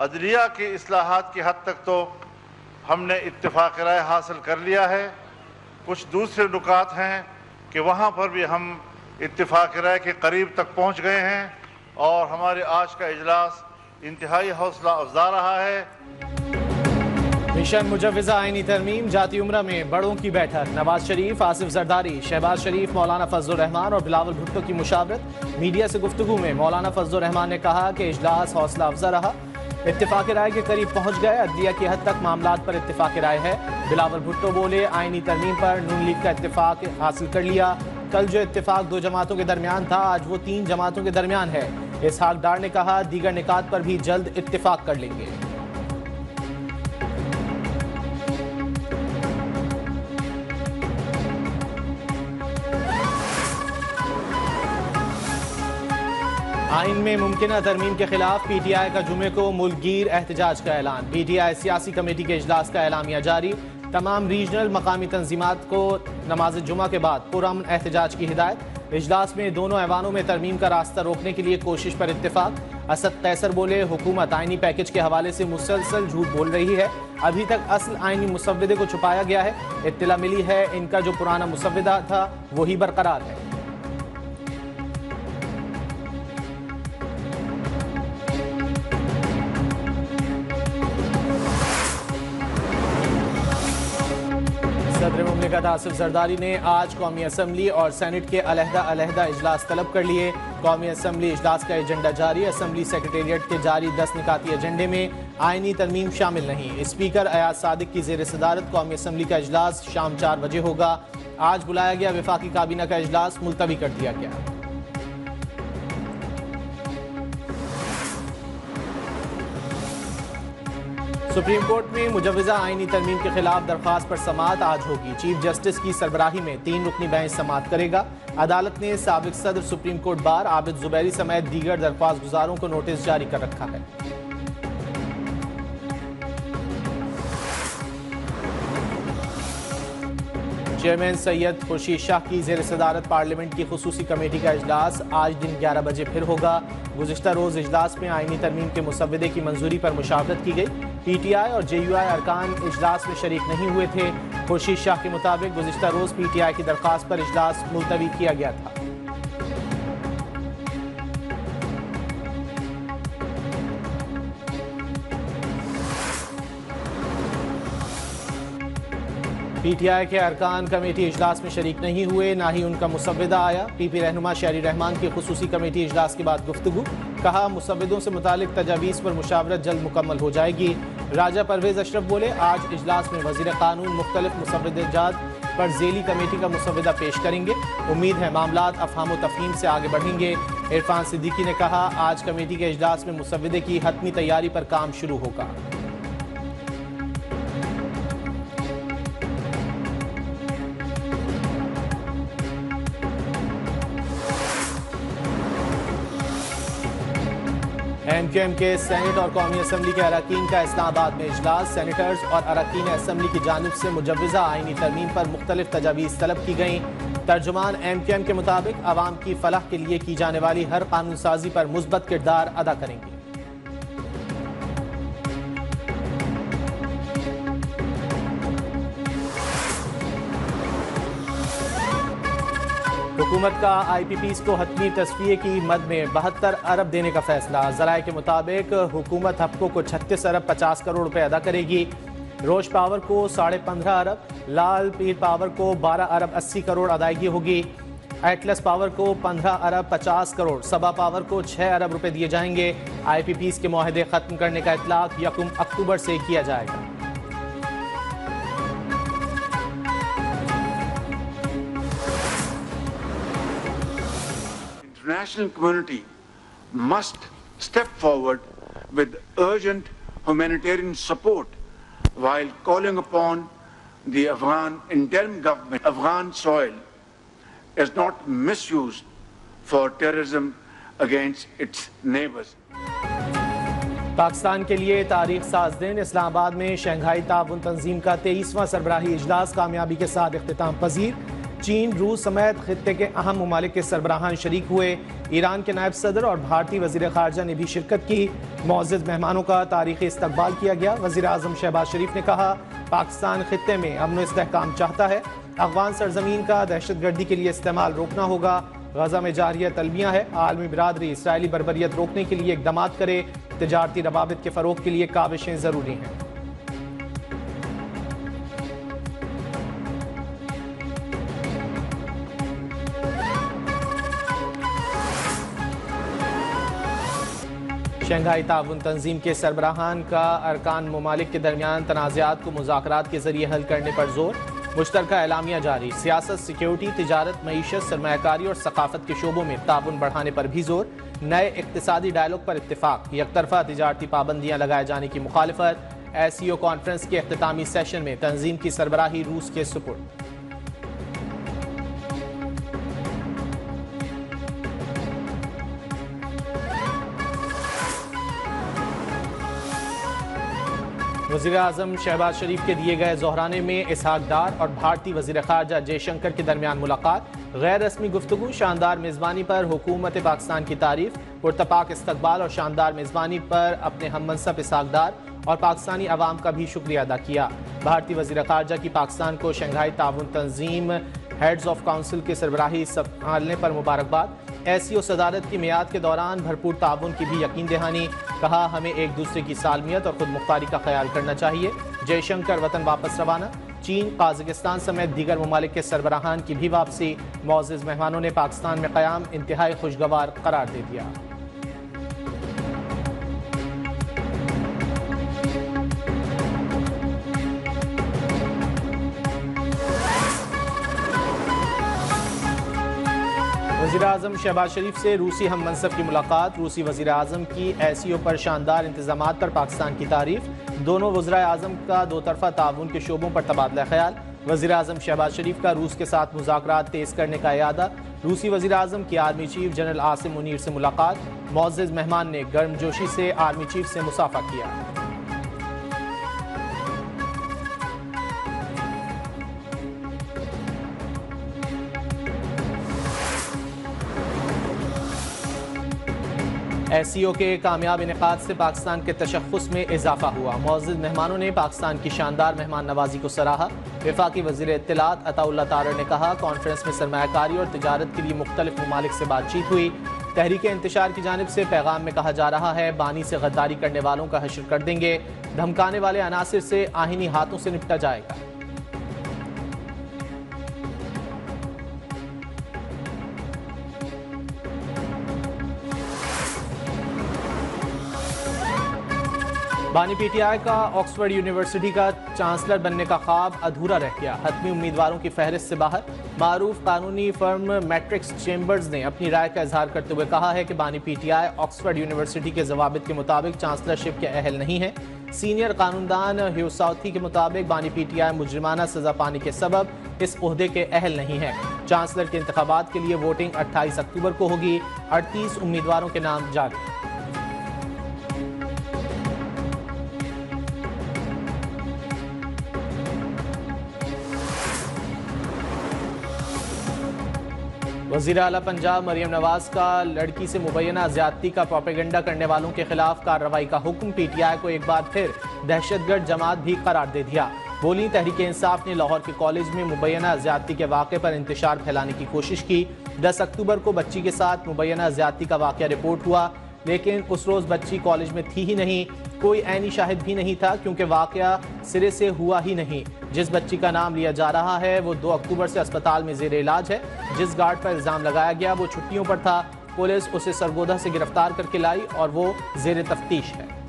अदलिया की इस्लाहात की हद तक तो हमने इत्तिफाक राय हासिल कर लिया है। कुछ दूसरे नुकात हैं कि वहाँ पर भी हम इत्तिफाक राय के करीब तक पहुँच गए हैं और हमारे आज का इजलास इंतहाई हौसला अफजा रहा है। मिशन मुजव्विज़ा आईनी तरमीम जाती उम्रा में बड़ों की बैठक। नवाज शरीफ, आसिफ जरदारी, शहबाज शरीफ, मौलाना फजलुर रहमान और बिलावल भुट्टो की मुशावरत। मीडिया से गुफ्तगू में मौलाना फजलुर रहमान ने कहा कि इजलास हौसला अफजा रहा, इत्तिफाक राय के करीब पहुँच गए, अदलिया की हद तक मामलात पर इत्तिफाक राय है। बिलावल भुट्टो बोले, आईनी तरमीम पर नून लीग का इत्तिफाक हासिल कर लिया। कल जो इत्तिफाक 2 जमातों के दरमियान था, आज वो 3 जमातों के दरमियान है। इसहाक डार ने कहा, दीगर निकात पर भी जल्द इत्तिफाक कर लेंगे। आइन में मुमकिना तरमीम के खिलाफ PTI का जुमे को मुल्कगीर एहतजाज का ऐलान। PTI सियासी कमेटी के इजलास का एलामिया जारी। तमाम रीजनल मकामी तंजीमात को नमाज जुमा के बाद पुरअमन एहतजाज की हिदायत। इजलास में दोनों ऐवानों में तरमीम का रास्ता रोकने के लिए कोशिश पर इत्तेफाक। असद कैसर बोले, हुकूमत आइनी पैकेज के हवाले से मुसलसल झूठ बोल रही है, अभी तक असल आइनी मुसव्वदे को छुपाया गया है। इत्तला मिली है इनका जो पुराना मुसव्वदा था वही बरकरार है। सदर मुमलिकत आसिफ जरदारी ने आज कौमी असम्बली और सेनेट के अलहदा इजलास तलब कर लिए। कौमी असम्बली इजलास का एजेंडा जारी। असम्बली सेक्रेटेरिएट के जारी 10 निकाती एजेंडे में आइनी तरमीम शामिल नहीं। स्पीकर अयाज सादिक की ज़ेर सदारत कौमी असम्बली का इजलास शाम 4 बजे होगा। आज बुलाया गया वफाकी काबीना का इजलास मुलतवी कर दिया गया। सुप्रीम कोर्ट में मुजव्विज़ा आईनी तरमीम के खिलाफ दरख्वास्त पर समाअत आज होगी। चीफ जस्टिस की सरबराही में 3 रुकनी बेंच समाअत करेगा। अदालत ने साबिक सदर supreme court bar Abid Zubairi समेत दीगर दरख्वास्त गुजारों को नोटिस जारी कर रखा है। चेयरमैन सैयद खुर्शीद शाह की ज़ेर सदारत पार्लियामेंट की खुसूसी कमेटी का इजलास आज दिन 11 बजे फिर होगा। गुज़िश्ता रोज़ इजलास में आईनी तरमीम के मुसव्वदे की मंजूरी पर मुशावरत की गई। PTI और JUI अरकान इजलास में शरीक नहीं हुए थे। खुर्शीद शाह के मुताबिक गुज़िश्ता रोज़ PTI की दरख्वास्त पर इजलास मुलतवी किया गया था। PTI के अरकान कमेटी इजलास में शरीक नहीं हुए, ना ही उनका मुसव्वदा आया। PP रहनुमा शहरी रहमान की खुसूसी कमेटी इजलास के बाद गुफ्तगू। कहा, मुसव्वदों से मुतालिक तजावीज़ पर मुशावरत जल्द मुकम्मल हो जाएगी। राजा परवेज अशरफ बोले, आज इजलास में वज़ीर कानून मुख्तलिफ मुसव्वदात पर झेली कमेटी का मुसव्वदा पेश करेंगे। उम्मीद है मामलात अफ़हाम व तफ़हीम से आगे बढ़ेंगे। इरफान सिद्दीकी ने कहा, आज कमेटी के इजलास में मुसव्वदे की हतमी तैयारी पर काम शुरू होगा। MQM के सेनेट और कौमी असम्बली के अरकान का इस्लामाबाद में इजलास। सेनेटर्स और अरकान असम्बली की जानिब से मुजव्विज़ा आईनी तरमीम पर मुख्तलिफ तजावीज़ तलब की गई। तर्जुमान MQM के मुताबिक अवाम की फलाह के लिए की जाने वाली हर कानून साजी पर मुस्बत किरदार अदा करेंगे। हुकूमत का IPPs को हतमी तस्फिये की मद में 72 अरब देने का फैसला। ज़राए के मुताबिक हुकूमत हफ्को को 36 अरब 50 करोड़ रुपए अदा करेगी। रोश पावर को 15.5 अरब, लाल पीर पावर को 12 अरब 80 करोड़ अदायगी होगी। एटलस पावर को 15 अरब 50 करोड़, सबा पावर को 6 अरब रुपए दिए जाएंगे। IPPs के मुआहदे खत्म करने का इतलाक 1 अक्टूबर से किया जाएगा। International community must step forward with urgent humanitarian support while calling upon the Afghan interim government. Afghan soil is not misused for terrorism against its neighbors. Pakistan के लिए तारीख साज दिन। इस्लामाबाद में शंघाई ताउन तंजीम का 23वां सरबराही इजलास कामयाबी के साथ इख्तिताम पजीर। चीन, रूस समेत खित्ते के अहम ममालिक के सरबराहान शरीक हुए। ईरान के नायब सदर और भारतीय वज़ीर ख़ारजा ने भी शिरकत की। मुअज़्ज़ज़ मेहमानों का तारीख़ी इस्तक़बाल किया गया। वज़ीर आज़म शहबाज शरीफ ने कहा, पाकिस्तान खित्ते में अमन व इस्तेहकाम चाहता है। अफ़गान सरज़मीन का दहशतगर्दी के लिए इस्तेमाल रोकना होगा। गज़ा में जारी तलबियाँ है, आलमी बिरादरी इसराइली बर्बरियत रोकने के लिए इक़दामात करे। तिजारती रवाबित के फ़रोग़ के लिए काविशें ज़रूरी हैं। शंघाई ताउन तंजीम के सरबराहान का अरकान ममालिक के दरमियान तनाज़ात को मुज़ाकरात के जरिए हल करने पर जोर। मुश्तरका एलामिया जारी। सियासत, सिक्योरिटी, तिजारत, मईशत, सरमायाकारी और सकाफत के शोबों में ताउन बढ़ाने पर भी जोर। नए इक़्तिसादी डायलॉग पर इत्तेफाक। यकतरफा तिजारती पाबंदियाँ लगाए जाने की मुखालिफत। SCO कॉन्फ्रेंस के अख्तामी सेशन में तंजीम की सरबराही रूस के सुपुर्द। वज़ीर आज़म शहबाज शरीफ के दिए गए ज़ोहराने में इसहाक डार और भारतीय वज़ीर ख़ारजा जयशंकर के दरमियान मुलाकात। गैर रस्मी गुफ्तगू। शानदार मेज़बानी पर हुकूमत पाकिस्तान की तारीफ। पुरतपाक इस्तकबाल और शानदार मेज़बानी पर अपने हममनसब इसहाक डार और पाकिस्तानी अवाम का भी शुक्रिया अदा किया। भारतीय वज़ीर ख़ारजा की पाकिस्तान को शंघाई ताउन तंजीम हेड्स ऑफ काउंसिल के सरबराही संभालने पर मुबारकबाद। SCO सदारत की मियाद के दौरान भरपूर ताउन की भी यकीन दहानी। कहा, हमें एक दूसरे की सालमियत और खुद मुख्तारी का ख्याल करना चाहिए। जयशंकर वतन वापस रवाना। चीन, काज़ाकिस्तान समेत दीगर ममालिक के सरबराहान की भी वापसी। मुअज़्ज़ज़ मेहमानों ने पाकिस्तान में क़याम इंतहाई खुशगवार करार दे दिया। वज़ीर आज़म शहबाज शरीफ से रूसी हम मनसब की मुलाकात। रूसी वज़ीर आज़म की SCO पर शानदार इंतज़ामात पर पाकिस्तान की तारीफ। दोनों वज़राए आज़म का दो तरफ़ा ताउन के शोबों पर तबादला ख्याल। वज़ीर आज़म शहबाज शरीफ का रूस के साथ मुज़ाकरात तेज़ करने का इरादा। रूसी वज़ीर आज़म की army chief general Asim Munir से मुलाकात। मुअज़्ज़ज़ मेहमान ने गर्मजोशी से आर्मी चीफ से मुसाफा किया। SCO के कामयाब इनेकाद से पाकिस्तान के तशख़्ख़ुस में इजाफा हुआ। मुअज़्ज़ज़ मेहमानों ने पाकिस्तान की शानदार मेहमान नवाजी को सराहा। वफाकी वज़ीर इत्तलात अताउल्लाह तारर ने कहा, कॉन्फ्रेंस में सरमायाकारी और तिजारत के लिए मुख्तलिफ ममालिक से बातचीत हुई। तहरीक इंतशार की जानिब से पैगाम में कहा जा रहा है, बानी से गद्दारी करने वालों का हश्र कर देंगे। धमकाने वाले अनासिर से आहिनी हाथों से निपटा जाएगा। बानी PTI का ऑक्सफोर्ड यूनिवर्सिटी का चांसलर बनने का ख्वाब अधूरा रह गया। हतमी उम्मीदवारों की फहरिस्त से बाहर। मारूफ कानूनी फर्म मैट्रिक्स चेम्बर्स ने अपनी राय का इजहार करते हुए कहा है कि बानी PTI ऑक्सफोर्ड यूनिवर्सिटी के जवाबित के मुताबिक चांसलरशिप के अहल नहीं है। सीनियर कानूनदान ह्यू साउथी के मुताबिक बानी PTI मुजरिमाना सजा पाने के सबब इस ओहदे के अहल नहीं है। चांसलर के इंतखाबात के लिए वोटिंग 28 अक्टूबर को होगी। 38 उम्मीदवारों के नाम जारी। वज़ीर आला पंजाब मरियम नवाज का लड़की से मुबैना ज़्यादती का प्रोपेगेंडा करने वालों के खिलाफ कार्रवाई का हुक्म। PTI को एक बार फिर दहशतगर्द जमात भी करार दे दिया। बोली, तहरीक इंसाफ ने लाहौर के कॉलेज में मुबैना ज़्यादती के वाक़े पर इंतशार फैलाने की कोशिश की। 10 अक्टूबर को बच्ची के साथ मुबैना ज़्यादती का वाक़या रिपोर्ट हुआ, लेकिन उस रोज़ बच्ची कॉलेज में थी ही नहीं। कोई ऐनी शाहिद भी नहीं था क्योंकि वाक़या सिरे से हुआ ही नहीं। जिस बच्ची का नाम लिया जा रहा है वो 2 अक्टूबर से अस्पताल में ज़ेर इलाज है। जिस गार्ड पर इल्ज़ाम लगाया गया वो छुट्टियों पर था। पुलिस उसे सरगोदा से गिरफ्तार करके लाई और वो ज़ेर तफ्तीश है।